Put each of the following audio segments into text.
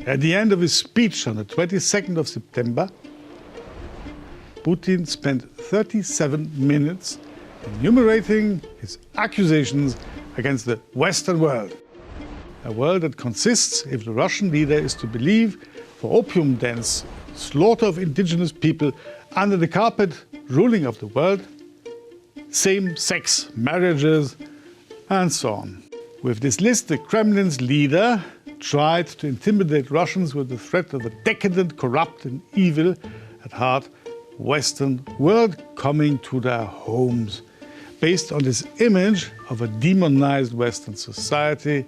At the end of his speech on the 22nd of September, Putin spent 37 minutes enumerating his accusations against the Western world. A world that consists, if the Russian leader is to believe, for opium dens, slaughter of indigenous people, under the carpet ruling of the world, same-sex marriages, and so on. With this list, the Kremlin's leader tried to intimidate Russians with the threat of a decadent, corrupt and evil, at heart, Western world coming to their homes. Based on this image of a demonized Western society,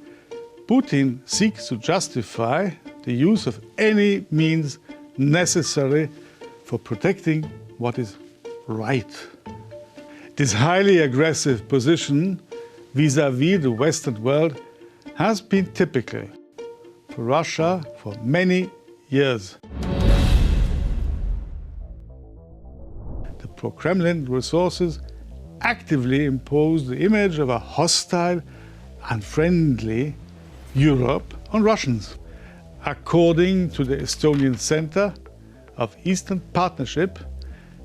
Putin seeks to justify the use of any means necessary for protecting what is right. This highly aggressive position vis-à-vis the Western world has been typical for Russia for many years. The pro-Kremlin resources actively impose the image of a hostile, unfriendly Europe on Russians. According to the Estonian Center of Eastern Partnership,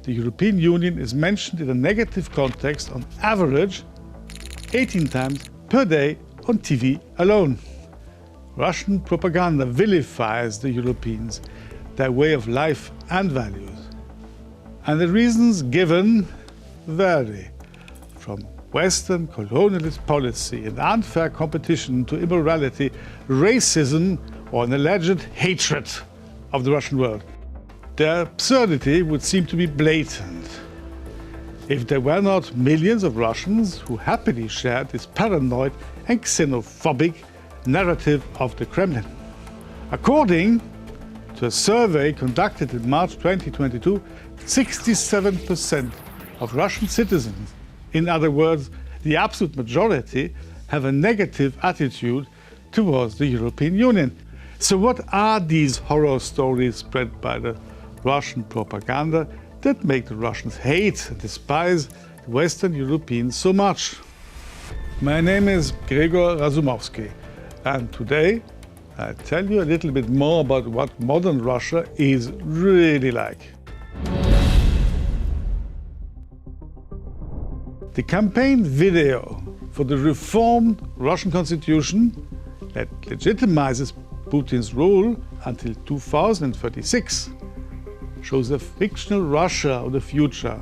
the European Union is mentioned in a negative context on average 18 times per day on TV alone. Russian propaganda vilifies the Europeans, their way of life and values. And the reasons given vary, from Western colonialist policy and unfair competition to immorality, racism, or an alleged hatred of the Russian world. Their absurdity would seem to be blatant if there were not millions of Russians who happily shared this paranoid and xenophobic narrative of the Kremlin. According to a survey conducted in March 2022, 67% of Russian citizens, in other words, the absolute majority, have a negative attitude towards the European Union. So what are these horror stories spread by the Russian propaganda that make the Russians hate and despise the Western Europeans so much? My name is Gregor Razumovsky, and today I'll tell you a little bit more about what modern Russia is really like. The campaign video for the reformed Russian constitution that legitimizes Putin's rule until 2036 shows a fictional Russia of the future,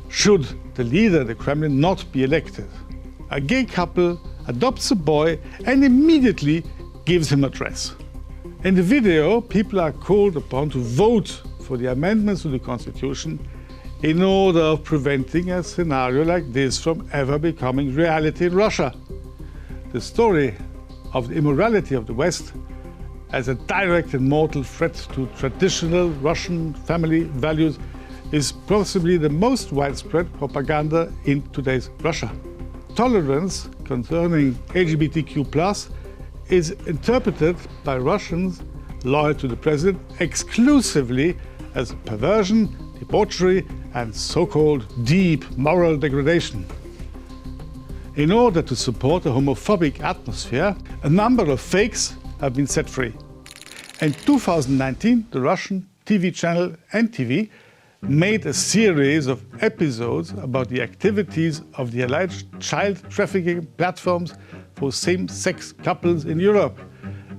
should the leader of the Kremlin not be elected. A gay couple adopts a boy and immediately gives him a dress. In the video, people are called upon to vote for the amendments to the constitution in order of preventing a scenario like this from ever becoming reality in Russia. The story of the immorality of the West as a direct and mortal threat to traditional Russian family values is possibly the most widespread propaganda in today's Russia. Tolerance concerning LGBTQ+ is interpreted by Russians loyal to the president exclusively as perversion, debauchery, and so-called deep moral degradation. In order to support a homophobic atmosphere, a number of fakes have been set free. In 2019, the Russian TV channel NTV made a series of episodes about the activities of the alleged child trafficking platforms for same-sex couples in Europe.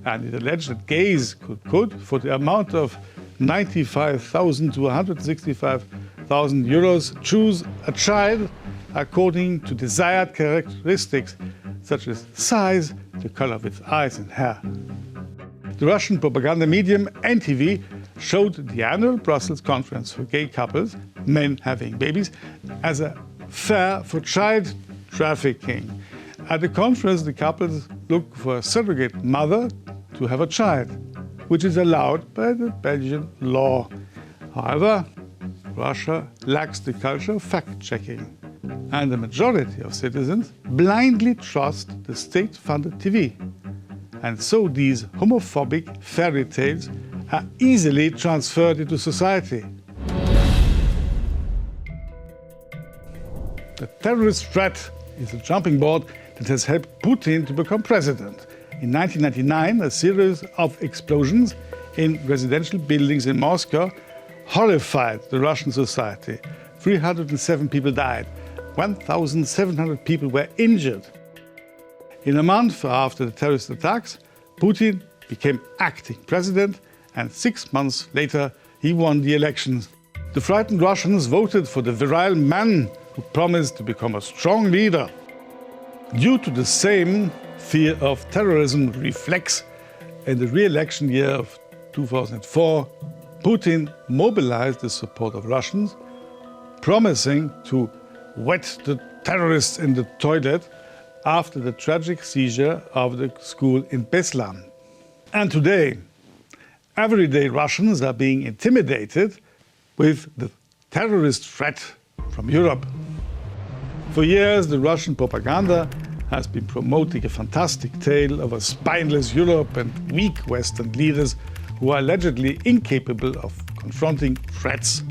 And it alleged that gays could, for the amount of 95,000 to 165,000 euros, choose a child according to desired characteristics such as size, the color of its eyes and hair. The Russian propaganda medium NTV showed the annual Brussels conference for gay couples, men having babies, as a fair for child trafficking. At the conference, the couples look for a surrogate mother to have a child, which is allowed by the Belgian law. However, Russia lacks the culture of fact-checking, and the majority of citizens blindly trust the state-funded TV. And so these homophobic fairy tales are easily transferred into society. The terrorist threat is a jumping board that has helped Putin to become president. In 1999, a series of explosions in residential buildings in Moscow horrified the Russian society. 307 people died. 1,700 people were injured. In a month after the terrorist attacks, Putin became acting president, and 6 months later, he won the elections. The frightened Russians voted for the virile man who promised to become a strong leader. Due to the same fear of terrorism reflex, in the re-election year of 2004, Putin mobilized the support of Russians, promising to wet the terrorists in the toilet after the tragic seizure of the school in Beslan. And today, everyday Russians are being intimidated with the terrorist threat from Europe. For years, the Russian propaganda has been promoting a fantastic tale of a spineless Europe and weak Western leaders who are allegedly incapable of confronting threats.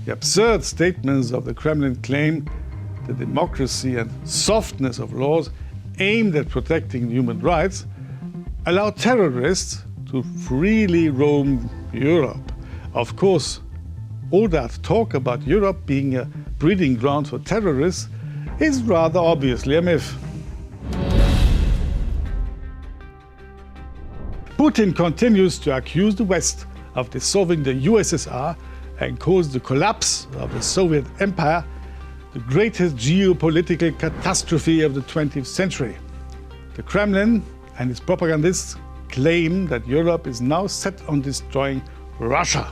The absurd statements of the Kremlin claim that democracy and softness of laws aimed at protecting human rights allow terrorists to freely roam Europe. Of course, all that talk about Europe being a breeding ground for terrorists is rather obviously a myth. Putin continues to accuse the West of dissolving the USSR and calls the collapse of the Soviet Empire the greatest geopolitical catastrophe of the 20th century. The Kremlin and its propagandists claim that Europe is now set on destroying Russia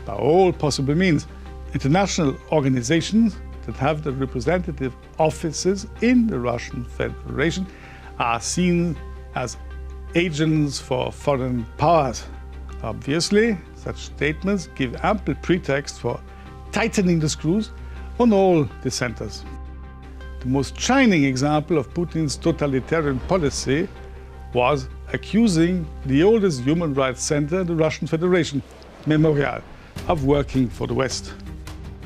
by all possible means. International organizations that have the representative offices in the Russian Federation are seen as agents for foreign powers. Obviously, such statements give ample pretext for tightening the screws on all dissenters. The most shining example of Putin's totalitarian policy was accusing the oldest human rights center in the Russian Federation, Memorial, of working for the West.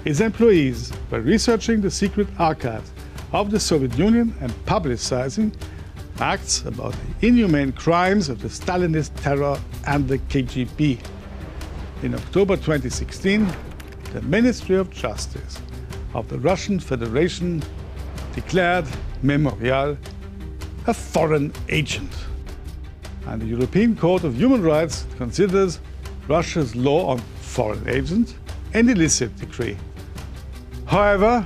Its employees were researching the secret archives of the Soviet Union and publicizing facts about the inhumane crimes of the Stalinist terror and the KGB. In October 2016, the Ministry of Justice of the Russian Federation declared Memorial a foreign agent. And the European Court of Human Rights considers Russia's law on foreign agents an illicit decree. However,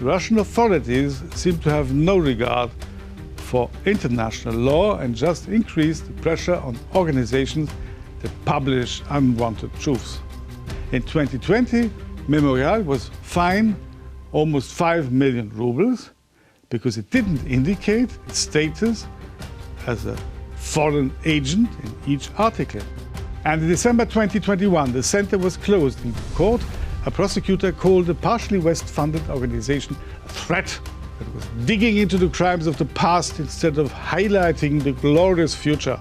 Russian authorities seem to have no regard for international law and just increase the pressure on organizations that publish unwanted truths. In 2020, Memorial was fined almost 5 million rubles because it didn't indicate its status as a foreign agent in each article. And in December 2021, the center was closed in court. A prosecutor called the partially West-funded organization a threat that was digging into the crimes of the past instead of highlighting the glorious future.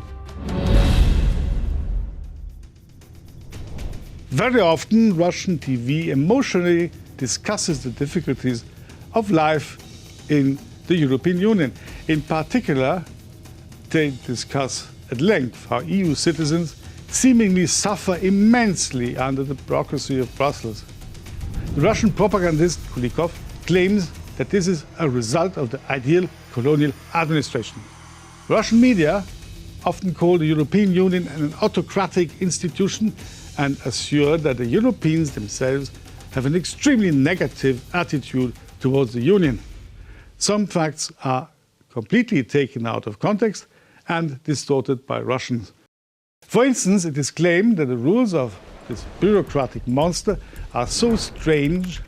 Very often, Russian TV emotionally discusses the difficulties of life in the European Union. In particular, they discuss at length how EU citizens seemingly suffer immensely under the bureaucracy of Brussels. The Russian propagandist Kulikov claims that this is a result of the ideal colonial administration. Russian media often call the European Union an autocratic institution and assure that the Europeans themselves have an extremely negative attitude towards the Union. Some facts are completely taken out of context and distorted by Russians. For instance, it is claimed that the rules of this bureaucratic monster are so strange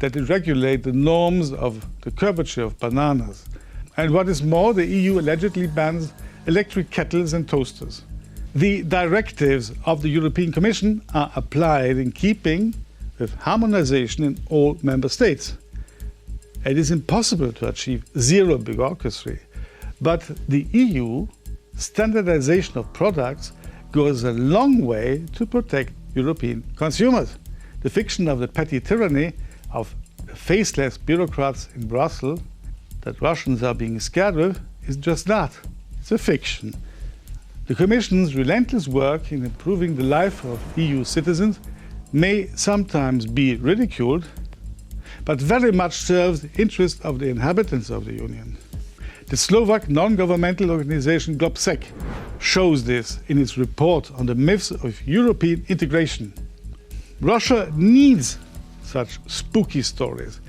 that they regulate the norms of the curvature of bananas. And what is more, the EU allegedly bans electric kettles and toasters. The directives of the European Commission are applied in keeping with harmonization in all member states. It is impossible to achieve zero bureaucracy, but the EU standardization of products goes a long way to protect European consumers. The fiction of the petty tyranny of the faceless bureaucrats in Brussels that Russians are being scared with is just that. It's a fiction. The Commission's relentless work in improving the life of EU citizens may sometimes be ridiculed, but very much serves the interests of the inhabitants of the Union. The Slovak non-governmental organization Globsec shows this in its report on the myths of European integration. Russia needs such spooky stories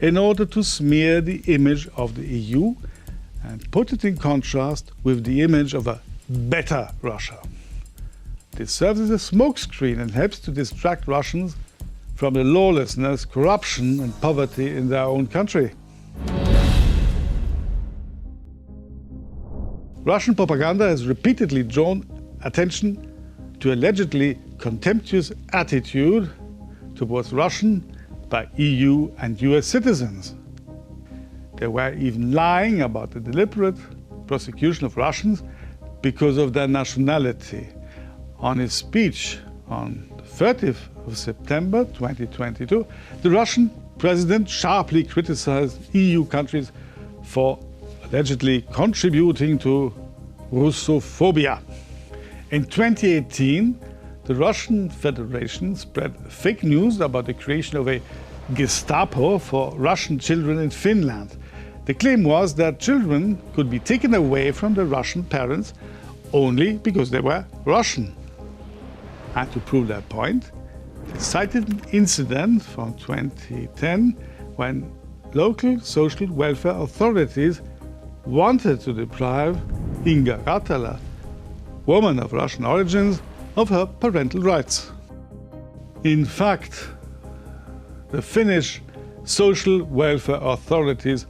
in order to smear the image of the EU and put it in contrast with the image of a better Russia. This serves as a smokescreen and helps to distract Russians from the lawlessness, corruption and poverty in their own country. Russian propaganda has repeatedly drawn attention to allegedly contemptuous attitude towards Russian by EU and US citizens. They were even lying about the deliberate prosecution of Russians because of their nationality. On his speech on the 30th of September 2022, the Russian president sharply criticized EU countries for allegedly contributing to Russophobia. In 2018, the Russian Federation spread fake news about the creation of a Gestapo for Russian children in Finland. The claim was that children could be taken away from their Russian parents only because they were Russian. And to prove their point, they cited an incident from 2010 when local social welfare authorities wanted to deprive Inga Ratala, woman of Russian origins, of her parental rights. In fact, the Finnish social welfare authorities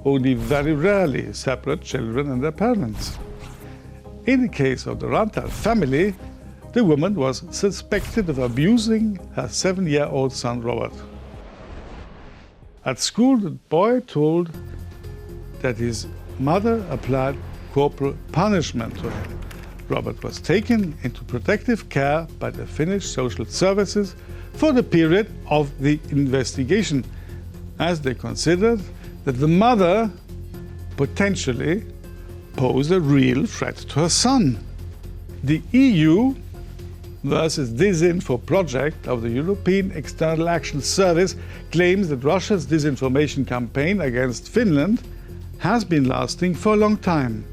only very rarely separate children and their parents. In the case of the Rantal family, the woman was suspected of abusing her 7-year-old son Robert. At school, the boy told that his mother applied corporal punishment to him. Robert was taken into protective care by the Finnish social services for the period of the investigation, as they considered that the mother potentially posed a real threat to her son. The EU versus Disinfo project of the European External Action Service claims that Russia's disinformation campaign against Finland has been lasting for a long time.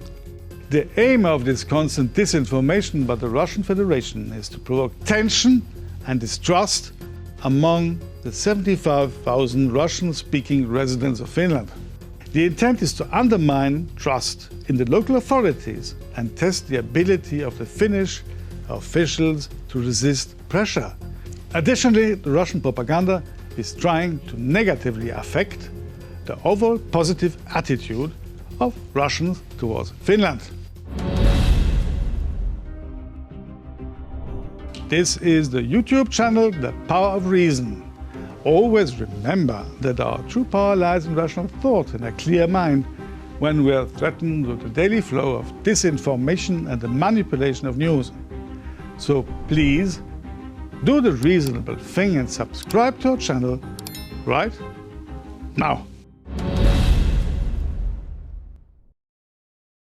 The aim of this constant disinformation by the Russian Federation is to provoke tension and distrust among the 75,000 Russian-speaking residents of Finland. The intent is to undermine trust in the local authorities and test the ability of the Finnish officials to resist pressure. Additionally, the Russian propaganda is trying to negatively affect the overall positive attitude of Russians towards Finland. This is the YouTube channel, The Power of Reason. Always remember that our true power lies in rational thought and a clear mind when we are threatened with the daily flow of disinformation and the manipulation of news. So please, do the reasonable thing and subscribe to our channel right now.